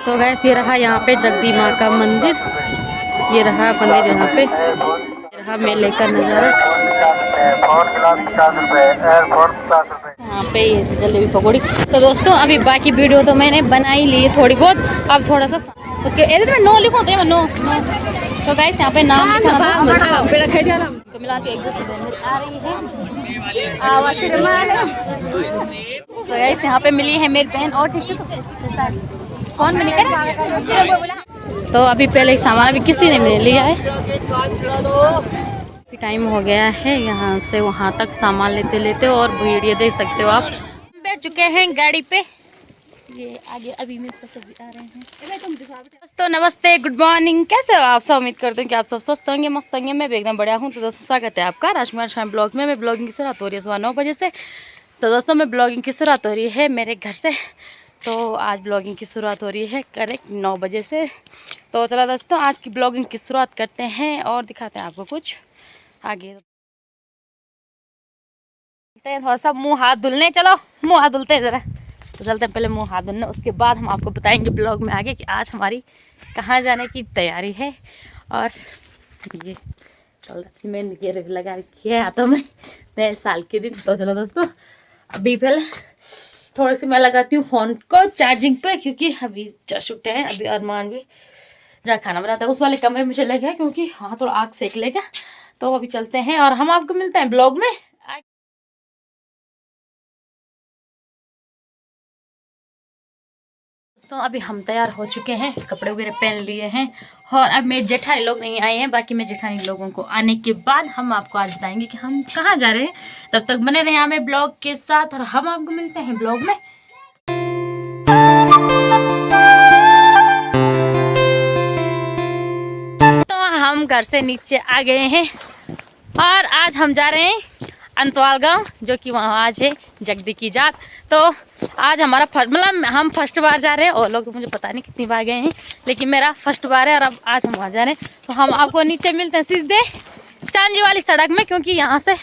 तो गैस ये रहा यहाँ पे जगदी माँ का मंदिर, ये रहा मंदिर यहाँ पे, ये रहा मेले का नज़ारा। यहाँ पे ये जलेबी पकौड़ी। तो दोस्तों अभी बाकी वीडियो तो मैंने बना ही ली है थोड़ी बहुत, अब थोड़ा सा उसके में नो लिखो तो नो नो। तो गैस यहाँ पे नाम तो मिलाती एक दूसरे आ रही है आवाज़। तो गैस यहाँ पे मिली है मेरी बहन और ठीक है कौन मिली है। तो अभी पहले ही सामान अभी किसी ने नहीं लिया है, टाइम हो गया है यहाँ से वहाँ तक सामान लेते लेते, और वीडियो देख सकते हो आप। बैठ चुके हैं गाड़ी पे, ये आगे अभी मेरे साथ सब्जी आ रहे हैं। दोस्तों नमस्ते, गुड मॉर्निंग, कैसे हो आप सब? उम्मीद करते हैं कि आप सब स्वस्थ होंगे, मस्त होंगे। मैं भी एकदम बढ़िया हूँ। तो दोस्तों स्वागत है आपका राजकुमार शाम ब्लॉग में। मैं ब्लॉगिंग की शुरुआत हो रही है सुबह 9 बजे से। तो दोस्तों मैं ब्लॉगिंग की शुरुआत हो रही है मेरे घर से। तो आज ब्लॉगिंग की शुरुआत हो रही है करेक्ट 9 बजे से। तो चलो दोस्तों आज की ब्लॉगिंग की शुरुआत करते हैं और दिखाते हैं आपको कुछ आगे। थोड़ा सा मुंह हाथ धुलने, चलो मुंह हाथ धुलते हैं ज़रा। तो चलते हैं पहले मुंह हाथ धुलने, उसके बाद हम आपको बताएंगे ब्लॉग में आगे कि आज हमारी कहाँ जाने की तैयारी है। और ये मैंने ये लगा रखी है हाथों में नए साल के दिन। तो चलो दोस्तों अभी पहले थोड़ी सी मैं लगाती हूँ फ़ोन को चार्जिंग पे, क्योंकि अभी जस्ट उठे हैं। अभी अरमान भी जहाँ खाना बनाता है उस वाले कमरे में चले गया, क्योंकि वहाँ थोड़ा आग सेक लेगा। तो अभी चलते हैं और हम आपको मिलते हैं ब्लॉग में। तो अभी हम तैयार हो चुके हैं, कपड़े वगैरह पहन लिए हैं, और अब मेरे जेठानी लोग नहीं आए हैं। बाकी मेरे जेठानी लोगों को आने के बाद हम आपको आज बताएंगे कि हम कहाँ जा रहे हैं। तब तक बने रहे हमें ब्लॉग के साथ, और हम आपको मिलते हैं ब्लॉग में। तो हम घर से नीचे आ गए हैं और आज हम जा रहे हैं अंतवाल गांव, जो कि वहाँ आज है जगदी की जात। तो आज हमारा मतलब हम फर्स्ट बार जा रहे हैं, और लोग तो मुझे पता नहीं कितनी बार गए हैं, लेकिन मेरा फर्स्ट बार है। और अब आज हम वहाँ जा रहे हैं, तो हम आपको नीचे मिलते हैं सीधे चांजी वाली सड़क में, क्योंकि यहाँ से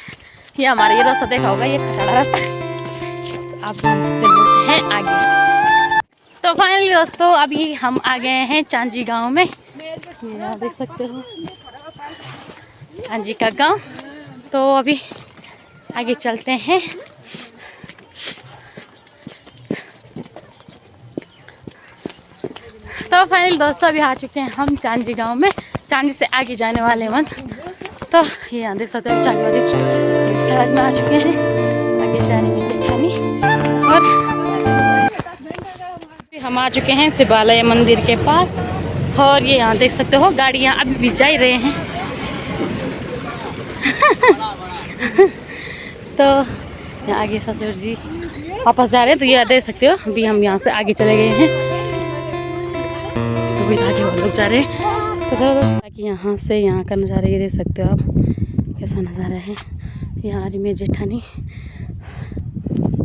ये हमारा ये रास्ता देखा होगा, ये खतरा रास्ता। तो आप मिलते हैं आगे। तो फाइनली दोस्तों अभी हम आ गए हैं चांजी गाँव में, यहाँ देख सकते हो चांजी का गाँव। तो अभी आगे चलते हैं। तो फाइनल दोस्तों अभी आ चुके हैं हम चांजी गांव में, चांजी से आगे जाने वाले मन। तो ये यहाँ देख सकते हैं चांदी वाली सड़क में आ चुके हैं, आगे जाने की जेठानी। और हम आ चुके हैं शिवालय मंदिर के पास, और ये यहाँ देख सकते हो गाड़ियाँ अभी भी जा रहे हैं। तो यहाँ आगे ससुर जी वापस जा रहे हैं, तो ये देख सकते हो अभी हम यहाँ से आगे चले गए हैं, तो भी आगे वो लोग जा रहे हैं। तो चलो दोस्तों बाकी यहाँ से यहाँ का नज़ारा ये देख सकते हो आप, कैसा नज़ारा है। यहाँ रही मेरी जेठानी,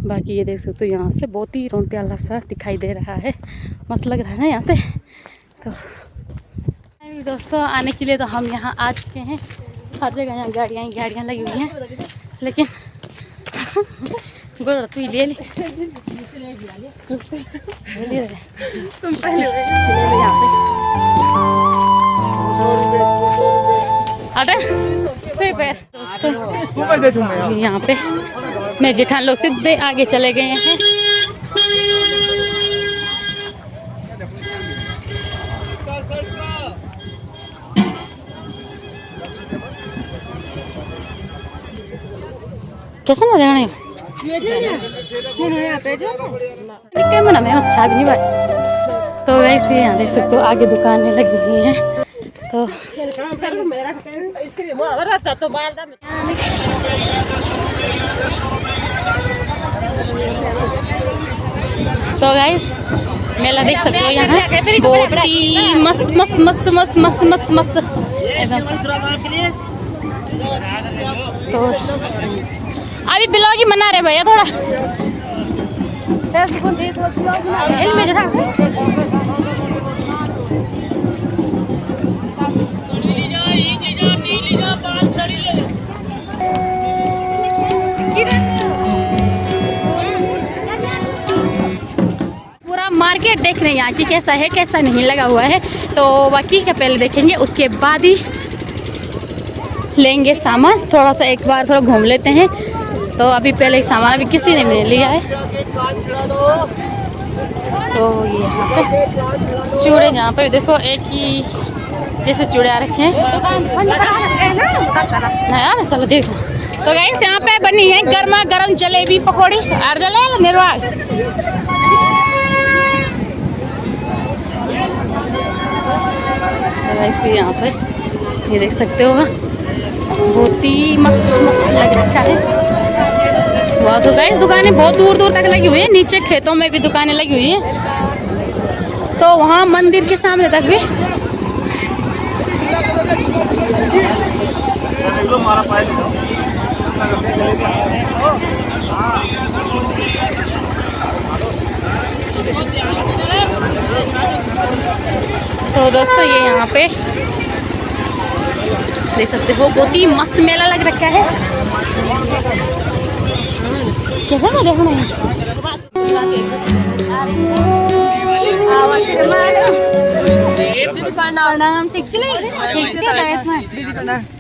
बाकी ये देख सकते हो यहाँ से बहुत ही रौनक सा दिखाई दे रहा है, मस्त लग रहा है ना यहाँ से। तो दोस्तों आने के लिए तो हम यहाँ आ चुके हैं, हर जगह यहाँ गाड़ियाँ लगी हुई हैं, लेकिन गोर तू ले ली तुम पहले यहाँ पे यहाँ पे मैं जेठान लोग सीधे आगे चले गए हैं। कैसे ना देखने मना में अच्छा भी नहीं भाई। तो वैसे यहाँ देख सकते हो आगे दुकानें लगी हुई हैं। तो गाइस मेला देख सकते हो यहाँ बहुत ही मस्त मस्त मस्त मस्त मस्त मस्त मस्त ऐसा। तो अभी ब्लॉग ही मना रहे भैया थोड़ा पूरा मार्केट देखने देखते हैं यहाँ की कैसा है कैसा नहीं लगा हुआ है। तो बाकी का पहले देखेंगे, उसके बाद ही लेंगे सामान। थोड़ा सा एक बार थोड़ा घूम लेते हैं। तो अभी पहले सामान अभी किसी ने नहीं लिया है। तो ये यहाँ पे चूड़े, यहाँ पे देखो एक ही जैसे चूड़े आ रखे हैं। नया चलो देख। तो गाइस यहाँ पे बनी है गर्मा गर्म जलेबी पकौड़ी और जलेबी निर्वाल। तो यहाँ पे ये देख सकते हो, बहुत ही मस्त मस्त लग रखा है। वाह, तो गाइस दुकानें बहुत दूर दूर तक लगी हुई है, नीचे खेतों में भी दुकानें लगी हुई है, तो वहाँ मंदिर के सामने तक भी। तो दोस्तों ये यहाँ पे देख सकते हो, बहुत ही मस्त मेला लग रखा है। कैसा ना देखो नहीं। प्रणाम, ठीक छी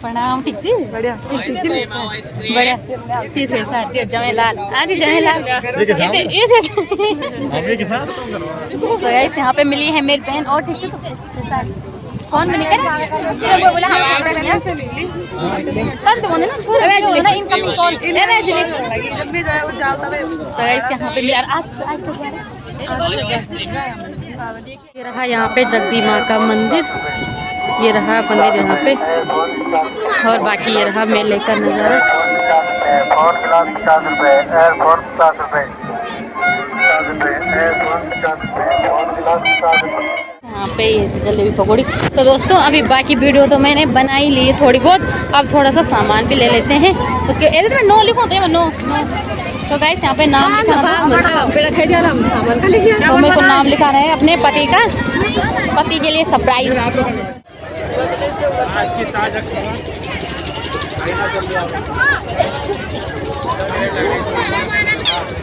प्रणाम, ठीक छी बढ़िया, बढ़िया ठीक है सर। जमेलाल आज जमेलाल तो यहाँ पे मिली है मेरी बहन और ठीक है। कौन बनी कर बोला कल तो ना थोड़ा ना इनकमिंग कॉल जब भी जो है वो चलता है। तो यहाँ पे यार आज ये रहा यहाँ पे जगदी माँ का मंदिर, ये रहा मंदिर यहाँ पे, और बाकी ये रहा मेले का नज़ारा। यहाँ पे ये जलेबी पकौड़ी। तो दोस्तों अभी बाकी वीडियो तो मैंने बना ही ली है थोड़ी बहुत, अब थोड़ा सा सामान भी ले लेते हैं। उसके में नो लिखो तो नो। तो गाइस यहाँ पे नाम तो मेरे को नाम लिखा रहा है अपने पति के लिए सरप्राइज।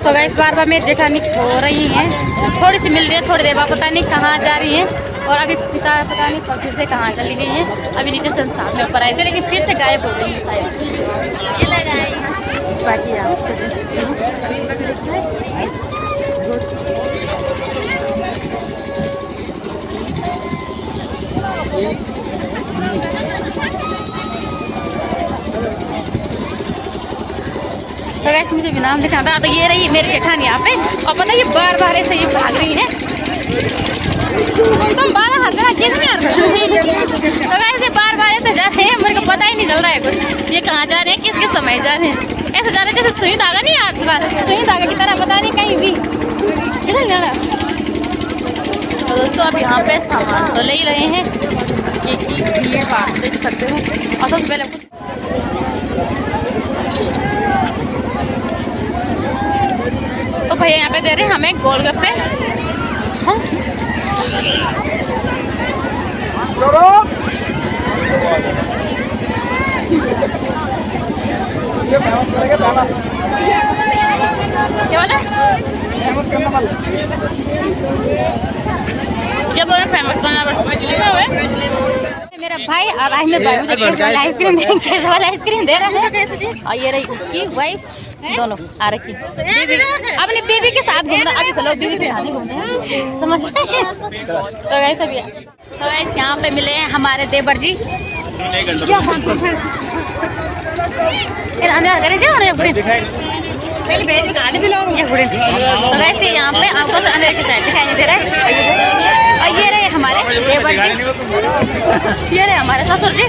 तो गाइस बार मेरी जेठानी हो रही हैं, थोड़ी सी मिल रही है, थोड़ी देर बाद पता नहीं कहाँ जा रही हैं, और अभी पता नहीं फिर से कहाँ चली गई हैं। अभी नीचे से साथ में ऊपर आए थे लेकिन फिर से गायब हो गई है शायद। बाकी आप देख सकते हो। तो गाइस मुझे भी नाम लिखा था। तो ये रही मेरी जेठानी यहाँ पे, और पता है ये बार ऐसे ये भाग रही है। तुम बारह हाथ लगा के नहीं यार। तो गाइस ये बार ऐसे जा रहे हैं, मेरे को पता ही नहीं चल रहा है कुछ ये कहाँ जा रहे हैं, किसके समय जा रहे हैं। ऐसे जा रहे हैं जैसे सुई धागा नहीं यार, सुई धागा की तरह, पता नहीं कहीं भी किधर जा रहा है। तो दोस्तों अब यहाँ पे सामान तो ले ही रहे हैं, ये बात देख सकते हो। और सबसे पहले कुछ तो भैया यहाँ पे दे रहे हैं हमें गोलगप्पे। क्या बोला? क्या बोला? फेमस मेरा भाई और आज में आइसक्रीम दे रहा है, और ये रही उसकी वाइफ, दोनों आ रखी अपनी बीवी के साथ घूम रहा। अभी चलो बीवी के साथ घूमते हैं, समझ। तो गाइस अभी यहाँ पे मिले हैं हमारे देवर जी। तो वैसे यहाँ पे आपको अंदर की साइड दिखाई दे रहा है, और ये रहे हमारे देवर जी, ये रहे हमारे ससुर जी।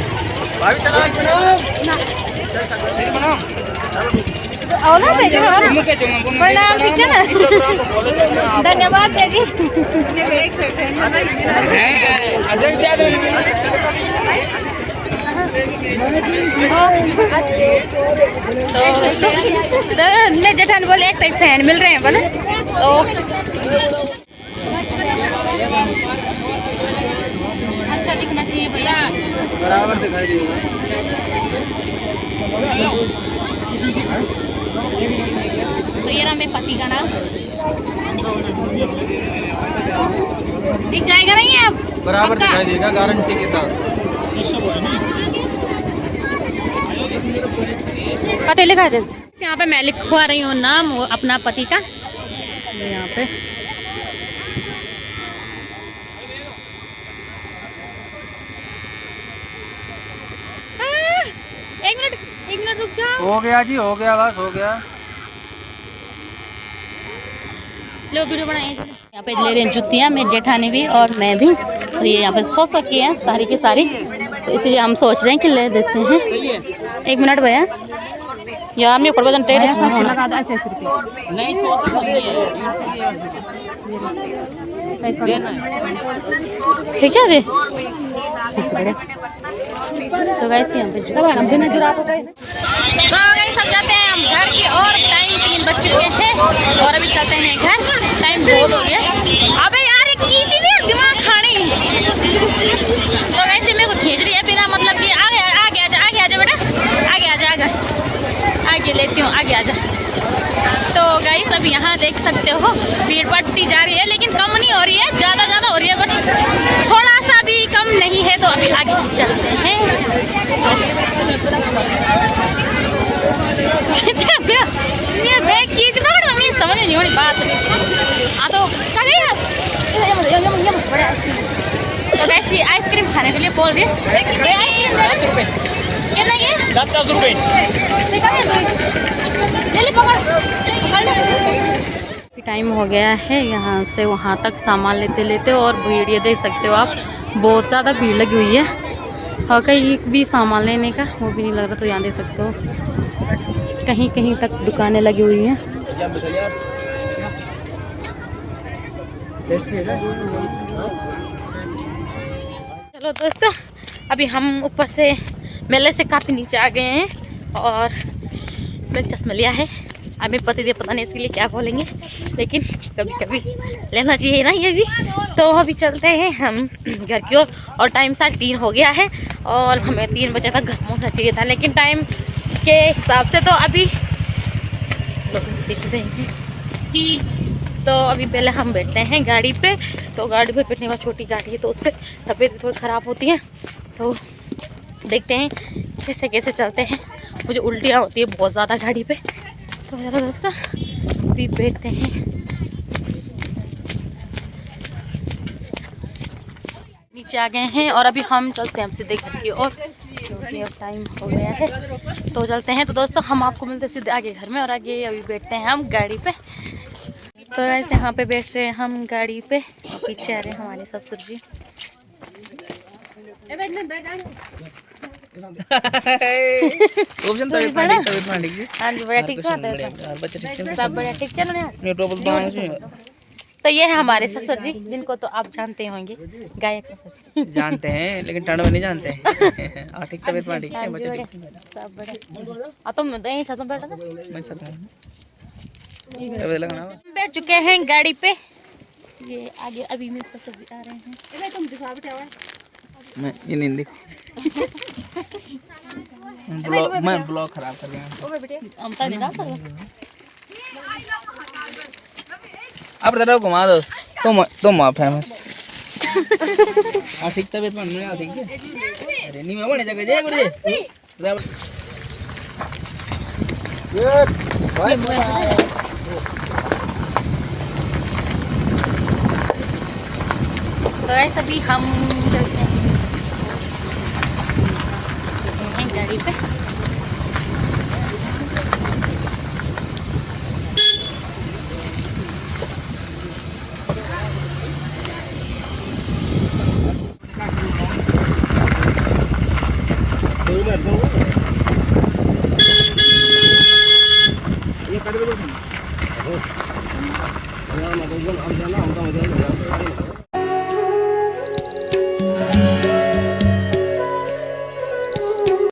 प्रणाम, ठीक है ना, धन्यवाद जी। तो मैं जेठान बोले एक साइड फैन मिल रहे हैं बोले तो अच्छा दिखना चाहिए भैया, बराबर दिखाई देगा। तो ये रहा मेरे पति का नाम। दिख जाएगा नहीं है अब बराबर दिखाई देगा गारंटी के साथ। पते लिखा दे। यहाँ पे मैं लिखवा रही हूँ नाम वो अपना पति का। यहाँ पे एक मिनट रुक जाओ। हो गया जी, हो गया, बस हो गया। लो वीडियो बनाइए। यहाँ पे ले रहे हैं जुतियाँ, मेरी जेठानी भी और मैं भी। और ये यहाँ पे 100 की हैं सारी की सारी, तो इसलिए हम सोच रहे हैं कि ले देते हैं। एक मिनट भैया, यार मेरे ऊपर वजन तेरे लगा दो 80 रुपये। नहीं 100 नहीं है। ठीक है जी, तो गाइस यहाँ पे तो गाइस सब जाते हैं हम घर की और टाइम 3 बज चुके हैं और अभी चलते हैं घर। टाइम बहुत हो गया। अबे यार ये खींच रही है दिमाग खाने। तो गाइस मेरे को खींच रही है बिना मतलब कि आगे आगे आजा बेटा, आगे आजा आगे लेती हूँ, आगे आजा। तो गाइस अब यहाँ देख सकते हो भीड़ बढ़ती जा रही है, लेकिन कम नहीं हो रही है, ज़्यादा हो रही है, बट थोड़ा सा भी कम नहीं है। तो अभी आगे चलते हैं। ये बैग खींच पकड़ मम्मी, समझ नहीं हो रही बात। हाँ तो तो वैसे आइसक्रीम खाने के लिए बोल रही है। कितना ये 10 रुपये टाइम हो गया है। यहाँ से वहाँ तक सामान लेते लेते, और भीड़ ये देख सकते हो आप, बहुत ज़्यादा भीड़ लगी हुई है। और कहीं भी सामान लेने का वो भी नहीं लग रहा। तो यहाँ देख सकते हो कहीं कहीं तक दुकानें लगी हुई हैं। चलो दोस्तों, अभी हम ऊपर से मेले से काफ़ी नीचे आ गए हैं और मैं चश्मा लिया है। अभी पति दे पता नहीं इसके लिए क्या बोलेंगे, लेकिन कभी कभी लेना चाहिए ना ये भी। तो अभी चलते हैं हम घर की ओर और टाइम 3:30 हो गया है और हमें 3 बजे तक घर पहुंचना चाहिए था, लेकिन टाइम के हिसाब से तो अभी देख रहे हैं। तो अभी पहले हम बैठते हैं गाड़ी पे। तो गाड़ी पे बैठने वाली छोटी गाड़ी है तो उस पर तबीयत थोड़ी ख़राब होती है। तो देखते हैं कैसे कैसे चलते हैं। मुझे उल्टियाँ होती है बहुत ज़्यादा गाड़ी पे। तो मेरा दोस्तों अभी बैठते हैं। नीचे आ गए हैं और अभी हम चलते हैं सीधे घर की ओर, क्योंकि अब टाइम हो गया है। तो चलते हैं। तो दोस्तों हम आपको मिलते सीधे आगे घर में, और आगे अभी बैठते हैं हम गाड़ी पे। तो ऐसे यहाँ पे बैठ रहे हैं हम गाड़ी पे। पीछे आ रहे हैं हमारे ससुर जी। ऑप्शन तो इतना ठीक है। हाँ जी बढ़िया ठीक है। बच्चे ठीक सब बढ़िया ठीक चल रहे हैं। नहीं टोपल बनाने से तो ये है हमारे ससुर जी, जिनको तो आप जानते होंगे, गायक ससुर जी। जानते हैं लेकिन ठंड में नहीं जानते हैं। हाँ ठीक, तबीयत ठीक है, बच्चे ठीक है, सब बढ़िया। तुम यहीं छत में बैठा था? मैं चल रहा हूं, तबीयत लगना। हम बैठ चुके हैं गाड़ी पे। ये आगे अभी मेरे ससुर जी आ रहे हैं। तुम दिखा भी क्या मैं ये नहीं देख मैं ब्लॉग खराब कर गया। अमता नहीं डाल सकता। अब तेरा घुमा दो तुम आप फेमस। ठीक तबीयत मन में आ ठीक है। अरे नहीं मैं बने जगह जाए गुड़े ये भाई तो ऐसा भी हम चलते हैं गाड़ी पे। ये कर दो।